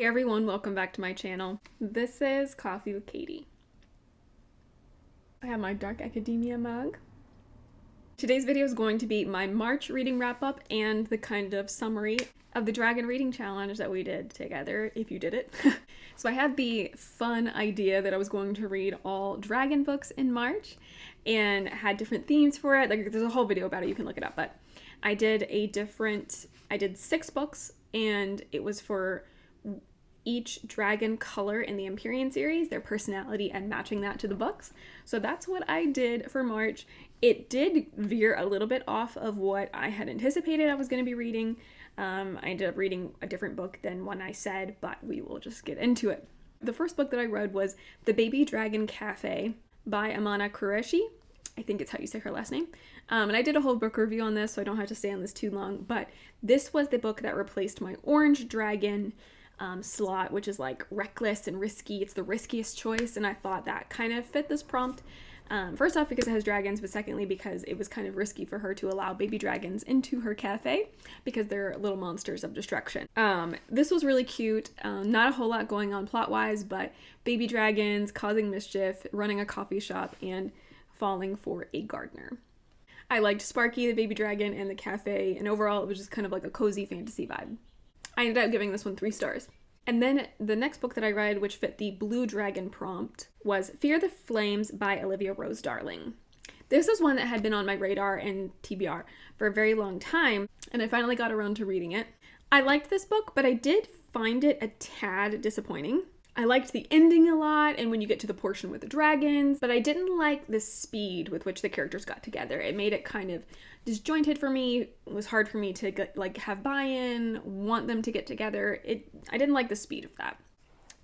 Hey everyone, welcome back to my channel. This is Coffee with Katie. I have my Dark Academia mug. Today's video is going to be my March reading wrap up and the kind of summary of the Dragon Reading Challenge that we did together, if you did it. So I had the fun idea that I was going to read all dragon books in March and had different themes for it. Like, there's a whole video about it, you can look it up, but I did 6 books, and it was for each dragon color in the Empyrean series, their personality, and matching that to the books. So that's what I did for March. It did veer a little bit off of what I had anticipated I was going to be reading. I ended up reading a different book than one I said, but we will just get into it. The first book that I read was The Baby Dragon Cafe by Amana Qureshi. I think it's how you say her last name. And I did a whole book review on this, so I don't have to stay on this too long, but this was the book that replaced my Orange Dragon slot, which is like reckless and risky. It's the riskiest choice, and I thought that kind of fit this prompt. First off, because it has dragons, but secondly, because it was kind of risky for her to allow baby dragons into her cafe because they're little monsters of destruction. This was really cute. Not a whole lot going on plot-wise, but baby dragons causing mischief, running a coffee shop, and falling for a gardener. I liked Sparky, the baby dragon, and the cafe, and overall it was just kind of like a cozy fantasy vibe. I ended up giving this one 3 stars. And then the next book that I read, which fit the Blue Dragon prompt, was Fear the Flames by Olivia Rose Darling. This is one that had been on my radar and TBR for a very long time, and I finally got around to reading it. I liked this book, but I did find it a tad disappointing. I liked the ending a lot, and when you get to the portion with the dragons, but I didn't like the speed with which the characters got together. It made it kind of disjointed for me. It was hard for me to get, have buy-in, want them to get together. I didn't like the speed of that.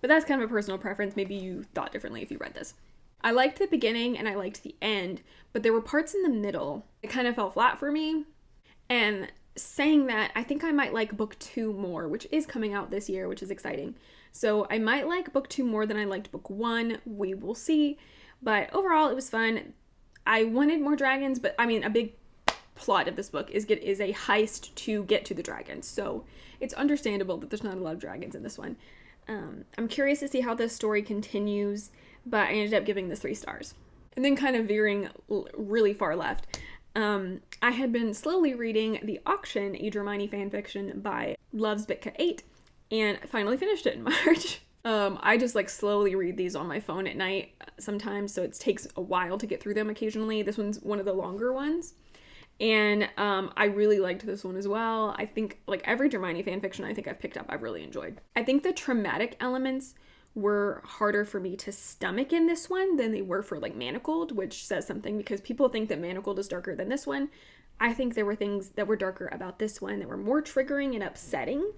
But that's kind of a personal preference. Maybe you thought differently if you read this. I liked the beginning and I liked the end, but there were parts in the middle that kind of fell flat for me. And saying that, I think I might like book 2 more, which is coming out this year, which is exciting. So I might like book 2 more than I liked book 1. We will see. But overall, it was fun. I wanted more dragons, but I mean, a big plot of this book is a heist to get to the dragons. So it's understandable that there's not a lot of dragons in this one. I'm curious to see how this story continues, but I ended up giving this 3 stars. And then kind of veering really far left. I had been slowly reading The Auction, a Hermione fanfiction by Loves Bitka 8, and I finally finished it in March. I just slowly read these on my phone at night sometimes, so it takes a while to get through them occasionally. This one's one of the longer ones. And I really liked this one as well. I think every Hermione fanfiction I think I've picked up, I've really enjoyed. I think the traumatic elements were harder for me to stomach in this one than they were for Manacled, which says something because people think that Manacled is darker than this one. I think there were things that were darker about this one that were more triggering and upsetting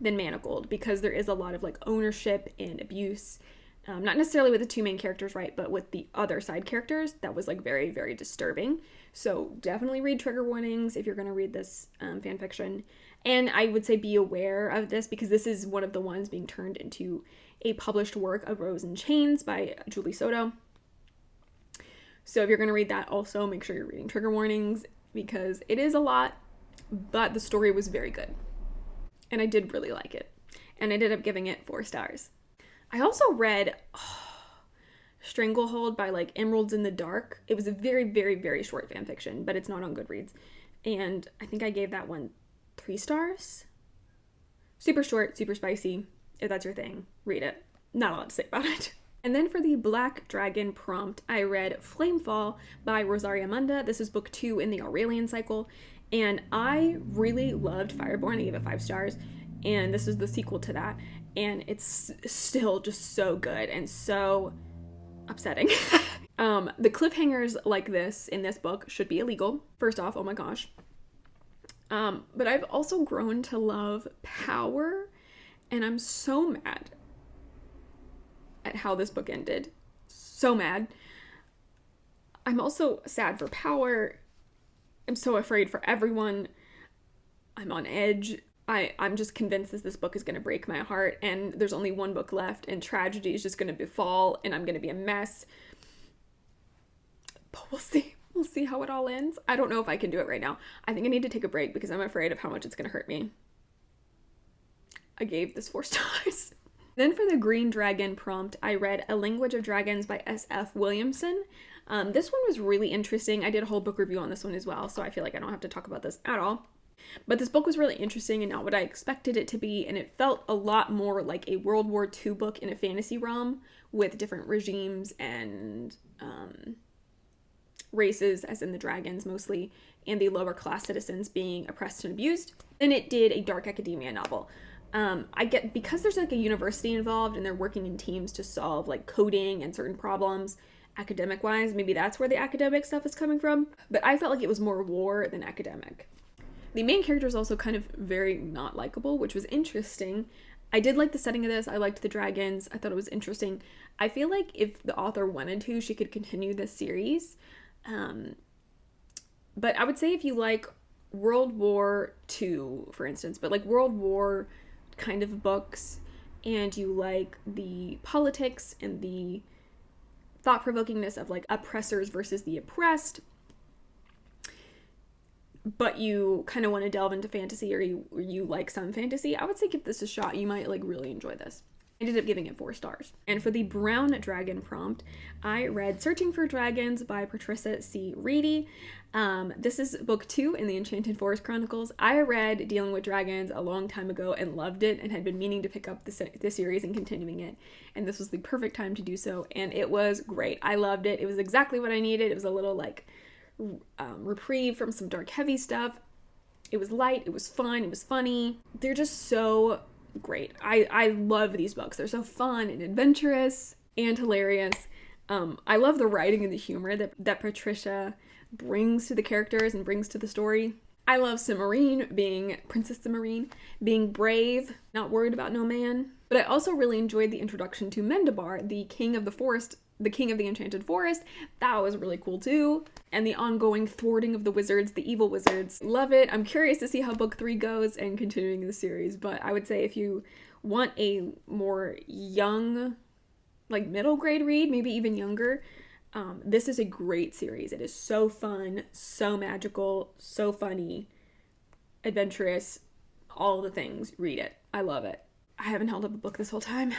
than Manacled because there is a lot of ownership and abuse. Not necessarily with the 2 main characters, right, but with the other side characters, that was very, very disturbing. So definitely read trigger warnings if you're going to read this fanfiction. And I would say be aware of this because this is one of the ones being turned into a published work of Rose in Chains by Julie Soto. So if you're going to read that, also make sure you're reading trigger warnings because it is a lot, but the story was very good. And I did really like it. And I ended up giving it 4 stars. I also read Stranglehold by Emeralds in the Dark. It was a very, very, very short fanfiction, but it's not on Goodreads. And I think I gave that one 3 stars. Super short, super spicy. If that's your thing, read it. Not a lot to say about it. And then for the Black Dragon prompt, I read Flamefall by Rosaria Munda. This is book 2 in the Aurelian cycle. And I really loved Fireborn. I gave it 5 stars. And this is the sequel to that. And it's still just so good and so upsetting. The cliffhangers like this in this book should be illegal. First off, oh my gosh. But I've also grown to love Power. And I'm so mad at how this book ended. So mad. I'm also sad for Power. I'm so afraid for everyone. I'm on edge. I'm just convinced that this book is going to break my heart, and there's only 1 book left, and tragedy is just going to befall, and I'm going to be a mess. But we'll see. We'll see how it all ends. I don't know if I can do it right now. I think I need to take a break because I'm afraid of how much it's going to hurt me. I gave this 4 stars. Then for the Green Dragon prompt, I read A Language of Dragons by S.F. Williamson. This one was really interesting. I did a whole book review on this one as well, so I feel like I don't have to talk about this at all. But this book was really interesting and not what I expected it to be, and it felt a lot more like a World War II book in a fantasy realm with different regimes and races, as in the dragons mostly, and the lower class citizens being oppressed and abused, than it did a dark academia novel. I get, because there's like a university involved and they're working in teams to solve like coding and certain problems academic wise, maybe that's where the academic stuff is coming from, but I felt like it was more war than academic. The main character is also kind of very not likable, which was interesting. I did like the setting of this. I liked the dragons. I thought it was interesting. I feel like if the author wanted to, she could continue this series. But I would say if you like World War II, for instance, but like World War kind of books, and you like the politics and the thought-provokingness of like oppressors versus the oppressed, but you kind of want to delve into fantasy, or you like some fantasy, I would say give this a shot. You might like really enjoy this. I ended up giving it 4 stars. And for the Brown Dragon prompt, I read Searching for Dragons by Patricia C. Reedy. This is book 2 in the Enchanted Forest Chronicles. I read Dealing with Dragons a long time ago and loved it and had been meaning to pick up the series and continuing it. And this was the perfect time to do so. And it was great. I loved it. It was exactly what I needed. It was a little like reprieve from some dark, heavy stuff. It was light. It was fun. It was funny. They're just so great. I love these books. They're so fun and adventurous and hilarious. I love the writing and the humor that Patricia brings to the characters and brings to the story. I love Princess Cimarine, being brave, not worried about no man. But I also really enjoyed the introduction to Mendabar, the king of the forest, the king of the Enchanted Forest. That was really cool too. And the ongoing thwarting of the wizards, the evil wizards. Love it. I'm curious to see how book 3 goes and continuing the series. But I would say if you want a more young, like middle grade read, maybe even younger, this is a great series. It is so fun, so magical, so funny, adventurous, all the things. Read it. I love it. I haven't held up a book this whole time.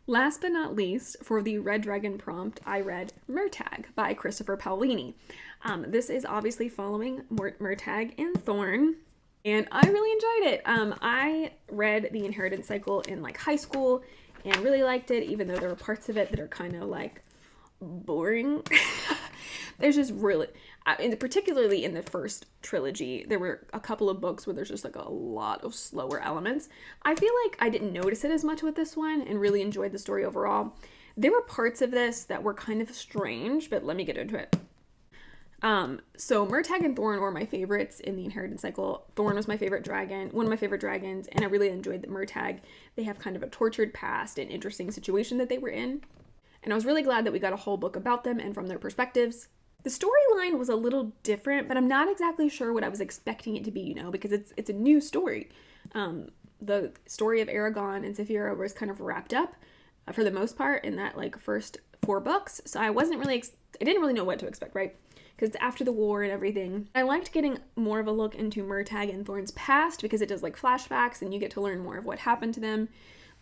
Last but not least, for the Red Dragon prompt, I read Murtagh by Christopher Paolini. This is obviously following Murtagh and Thorn, and I really enjoyed it. I read The Inheritance Cycle in like high school and really liked it, even though there were parts of it that are kind of like boring. There's just really, particularly in the first trilogy, there were a couple of books where there's just like a lot of slower elements. I feel like I didn't notice it as much with this one and really enjoyed the story overall. There were parts of this that were kind of strange, but let me get into it. So Murtagh and Thorn were my favorites in the Inheritance Cycle. Thorn was my favorite dragon, one of my favorite dragons, and I really enjoyed that Murtagh. They have kind of a tortured past and interesting situation that they were in. And I was really glad that we got a whole book about them and from their perspectives. The storyline was a little different, but I'm not exactly sure what I was expecting it to be, because it's a new story. The story of Aragon and Saphira was kind of wrapped up for the most part in that like first 4 books. So I wasn't really, I didn't really know what to expect, right? Because it's after the war and everything. I liked getting more of a look into Murtagh and Thorn's past because it does like flashbacks and you get to learn more of what happened to them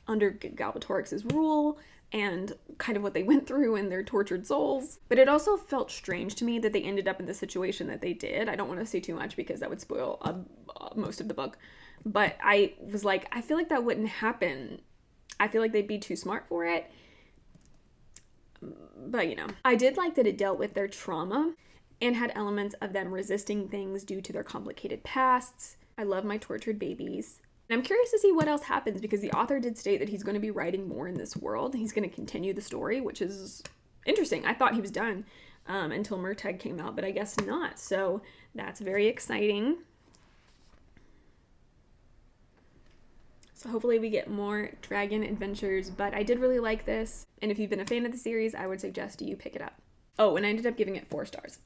under Galbatorix's rule and kind of what they went through and their tortured souls. But it also felt strange to me that they ended up in the situation that they did. I don't want to say too much because that would spoil most of the book. But I was like, I feel like that wouldn't happen. I feel like they'd be too smart for it. But, I did like that it dealt with their trauma and had elements of them resisting things due to their complicated pasts. I love my tortured babies. And I'm curious to see what else happens because the author did state that he's going to be writing more in this world. He's going to continue the story, which is interesting. I thought he was done until Murtagh came out, but I guess not. So that's very exciting. So hopefully we get more dragon adventures, but I did really like this. And if you've been a fan of the series, I would suggest you pick it up. Oh, and I ended up giving it 4 stars.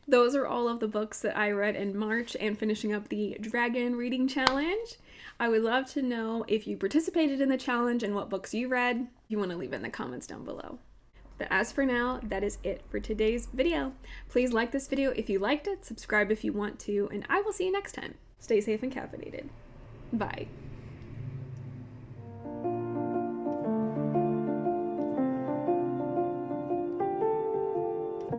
Those are all of the books that I read in March and finishing up the Dragon Reading Challenge. I would love to know if you participated in the challenge and what books you read. You want to leave it in the comments down below. But as for now, that is it for today's video. Please like this video if you liked it, subscribe if you want to, and I will see you next time. Stay safe and caffeinated. Bye.